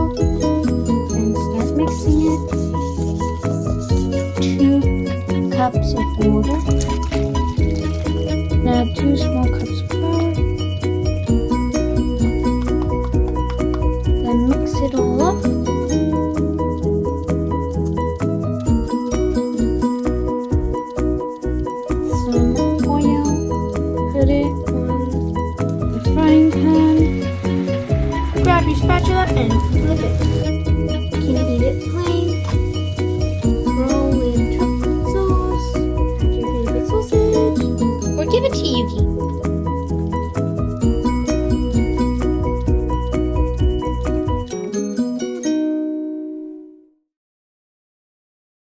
oil and start mixing it. 2 cups of water. Now 2 small cups of flour. Then mix it all up. Some oil. Put it on the frying pan. Grab your spatula and flip it. You can eat it plain